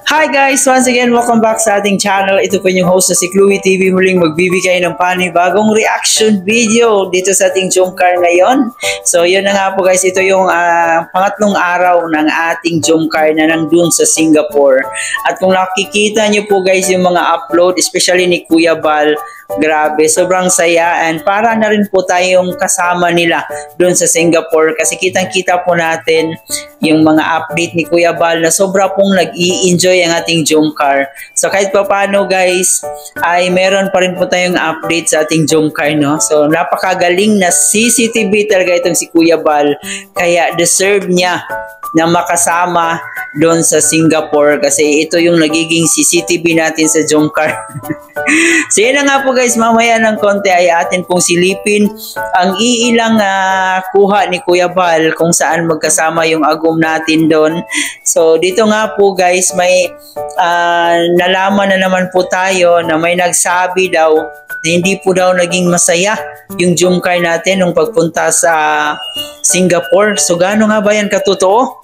Hi guys! Once again, welcome back sa ating channel. Ito po yung host na si Chloe TV muling magbibigay ng panibagong reaction video dito sa ating Jomcar ngayon. So yun na nga po guys, ito yung pangatlong araw ng ating Jomcar na nandun sa Singapore. At kung nakikita nyo po guys yung mga upload, especially ni Kuya Bal, grabe, sobrang saya and para na rin po tayong kasama nila dun sa Singapore kasi kitang-kita po natin yung mga update ni Kuya Bal na sobra pong nag-i-enjoy ang ating Jomcar. So kahit pa paano guys, ay meron pa rin po tayong update sa ating Jomcar, no? So napakagaling na CCTV talaga itong si Kuya Bal, kaya deserve niya na makasama doon sa Singapore kasi ito yung nagiging CCTV natin sa Jomcar. So yun na nga po guys, mamaya ng konti ay atin pong silipin ang iilang kuha ni Kuya Bal kung saan magkasama yung agum natin doon. So dito nga po guys, may nalaman na naman po tayo na may nagsabi daw na hindi po daw naging masaya yung Jomcar natin nung pagpunta sa Singapore. So gaano nga ba yan katotoo?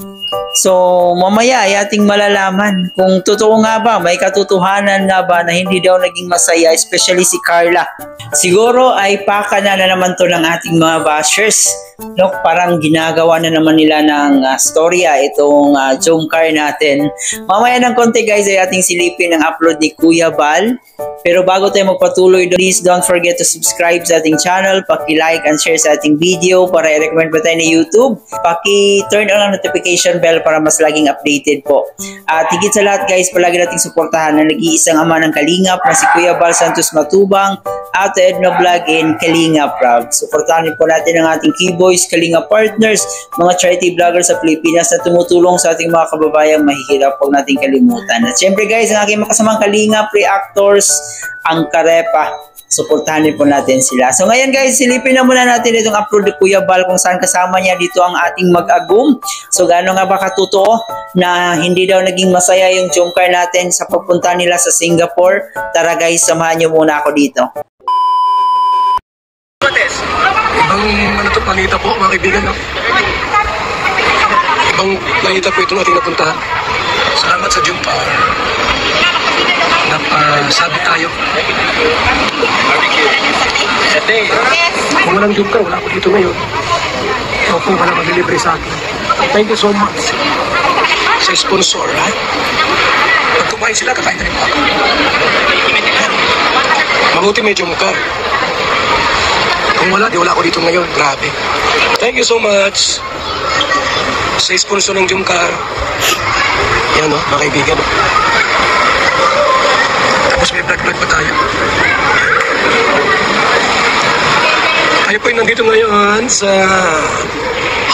So mamaya ay ating malalaman kung totoo nga ba, may katotohanan nga ba na hindi daw naging masaya, especially si Carla. Siguro ay paka na naman to ng ating mga bashers, no? Parang ginagawa na naman nila ng storya itong Jomcar natin. Mamaya ng konti guys ay ating silipin ang upload ni Kuya Bal. Pero bago tayo magpatuloy, please don't forget to subscribe sa ating channel, paki-like and share sa ating video para i-recommend pa tayo na YouTube. Paki-turn on ang notification bell para mas laging updated po. At higit sa lahat guys, palagi nating suportahan na nag-iisang ama ng Kalingap na si Kuya Bal Santos Matubang, Ate Edna Vlog and Kalingap Proud. Suportahan po natin ang ating Keyboys, Kalingap Partners, mga charity vloggers sa Pilipinas na tumutulong sa ating mga kababayang mahihirap, huwag nating kalimutan. At syempre guys, ang aking makasamang Kalingap reactors, ang Karepa. Suportahan po natin sila. So ngayon guys, silipin na muna natin itong upload ni Kuya Bal kung saan kasama niya dito ang ating mag-agum. So gaano nga ba katotoo na hindi daw naging masaya yung Jomcar natin sa pagpunta nila sa Singapore? Tara guys, samahan niyo muna ako dito. Ibang planeta po mga kaibigan, no? Ibang planeta po itong ating napuntahan. Salamat sa Jomcar. Sabi tayo. Kung walang Jomcar, wala ako dito ngayon. O kung wala mag-delivery sa akin. Thank you so much sa sponsor, ha? Pag kumain sila, kakain na rin ako. Mabuti may Jomcar. Kung wala, di wala ako dito ngayon. Grabe. Thank you so much sa sponsor ng Jomcar. Yan, no, mga kaibigan. Tapos may vlog-vlog pa tayo. Tayo po nandito ngayon sa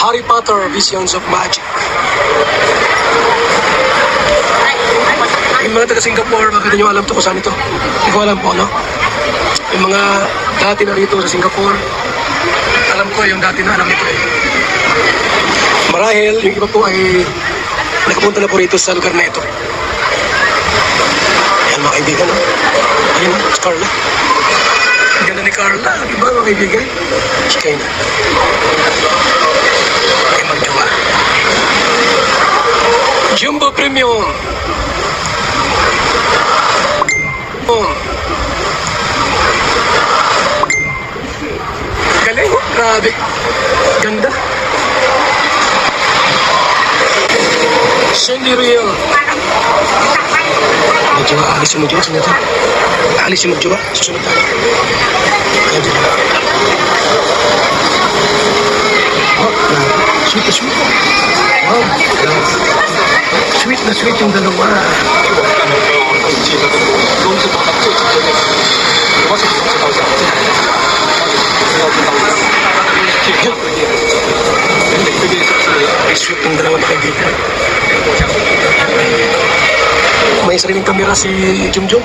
Harry Potter Visions of Magic. Yung mga taga-Singapore, bakit nyo alam to kung saan ito? Hindi ko alam po, no? Yung mga dati na rito sa Singapore, alam ko yung dati na alam nito eh. Marahil, yung iba po ay nagpunta na po rito sa lugar na ito. Yan mga kaibigan, no? Ayun, si Carla. Ang ganda ni Carla, di ba mga kaibigan? Si Kayna. Ay magjowa. Jumbo Premium. Galing, grabe. Ganda. Sandy Real. Magjowa, alis yung magjowa. Sunod tayo. Alis yung magjowa. Susunod tayo. Ayan dyan. Oh, sweet na sweet. Wow. Sweet na sweet yung dalawa. Sweet yung dalawa na kaibigan. May sariling kamera si Jomjom.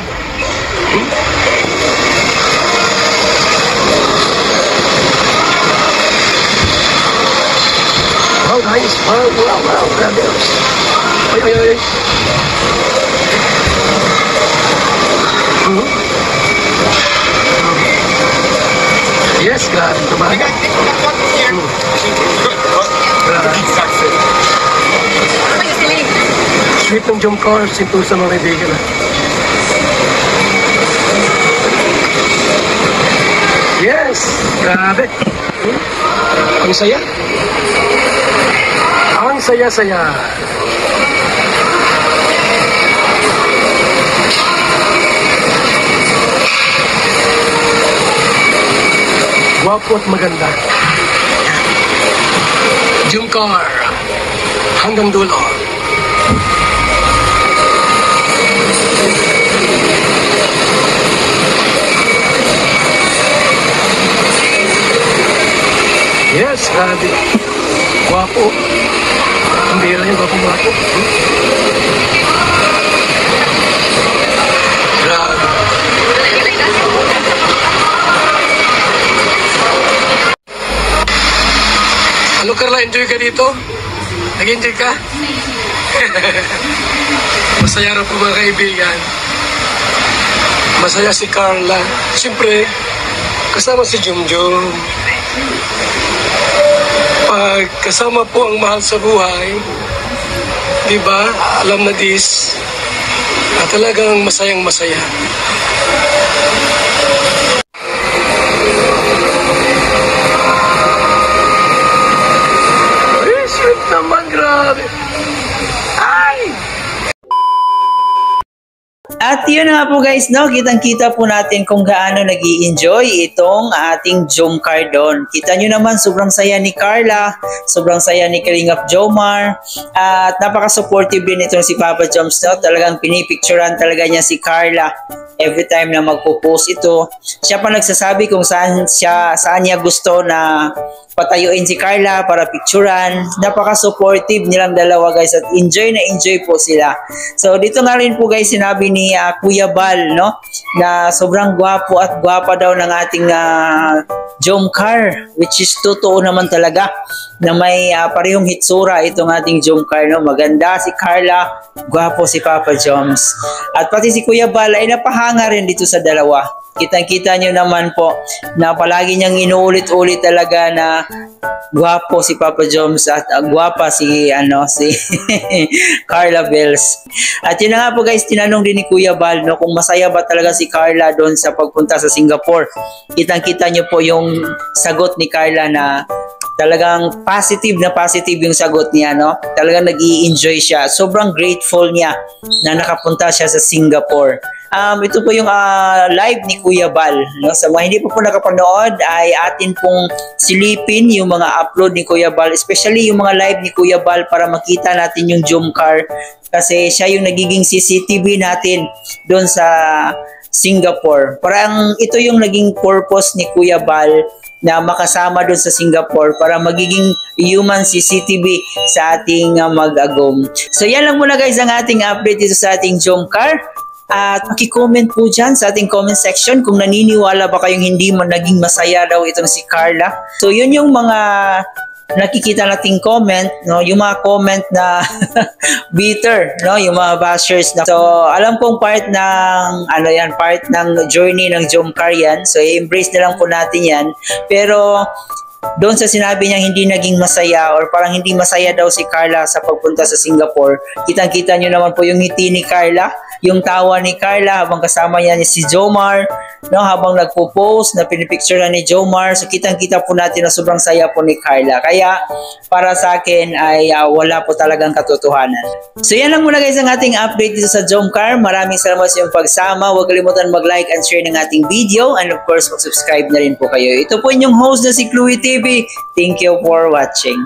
Wow, nice. Wow, grabe. Ay. Yes, grabe. Tumahan. Grabe. Sweet ng jump car, simple sa mga kaibigan. Yes! Grabe! Ang saya! Ang saya-saya! Gwapo at maganda. Jump car. Hanggang dulo. Yes, grabe. Gwapo. Ang bira yung gwapo-gwapo. Grabe. Ano, Carla? Enjoy ka dito? Nag-enjoy ka? Masaya rin po mga kaibigan. Masaya si Carla. Siyempre, kasama si Jumjum. Pag kasama po ang mahal sa buhay, di ba? Alam na this, na talagang masayang masaya. Ay, sweet naman, grabe. Ay! At yun na nga po guys, no? Kitang-kita po natin kung gaano nag-i-enjoy itong ating Jom Car doon. Kita nyo naman, sobrang saya ni Carla, sobrang saya ni Kalingap Jomar, at napaka-supportive din itong si Papa Joms, no? Talagang pinipicturean talaga niya si Carla every time na magpo-post ito. Siya pa nagsasabi kung saan niya gusto na patayuin si Carla para picturean. Napaka-supportive nilang dalawa guys, at enjoy na enjoy po sila. So dito nga rin po guys sinabi ni Kuya Bal, no, na sobrang gwapo at gwapa daw ng ating Jom Car, which is totoo naman talaga na may parehong hitsura itong ating Jom Car, no? Maganda si Carla, gwapo si Papa Joms, at pati si Kuya Bal ay napahanga rin dito sa dalawa. Kitang-kita nyo naman po na palagi niyang inuulit-ulit talaga na gwapo si Papa Joms at gwapa si Carla Bells. At yun na nga po guys, tinanong din ni Kuya Bal, no, kung masaya ba talaga si Carla doon sa pagpunta sa Singapore. Kitang-kita nyo po yung sagot ni Carla na talagang positive yung sagot niya, no? Talagang nag-i-enjoy siya. Sobrang grateful niya na nakapunta siya sa Singapore. Ito po yung live ni Kuya Bal, no? Sa mga hindi po nakapanood ay atin pong silipin yung mga upload ni Kuya Bal, especially yung mga live ni Kuya Bal para makita natin yung Jom Car, kasi siya yung nagiging CCTV natin doon sa Singapore. Parang ito yung naging purpose ni Kuya Bal na makasama doon sa Singapore para magiging human CCTV sa ating mag-agom. So yan lang muna guys ang ating update dito sa ating Jom Car. At maki-comment po dyan sa ating comment section kung naniniwala ba kayong hindi naging masaya daw itong si Carla. So yun yung mga nakikita nating comment, no, yung mga comment na bitter, no, yung mga bashers na. So alam kong part ng journey ng Jom Car yan. So i-embrace na lang po natin yan. Pero doon sa sinabi niya hindi naging masaya or parang hindi masaya daw si Carla sa pagpunta sa Singapore, kitang-kita nyo naman po yung ngiti ni Carla, yung tawa ni Carla habang kasama niya si Jomar, no, habang nagpo-post na pinipicture na ni Jomar. So kitang-kita po natin na sobrang saya po ni Carla. Kaya para sa akin ay wala po talagang katotohanan. So yan lang muna guys ang ating update dito sa Jom Car. Maraming salamat sa iyong pagsama. Huwag kalimutan mag-like and share ng ating video, and of course mag-subscribe na rin po kayo. Ito po inyong host na si Chloe TV. Thank you for watching.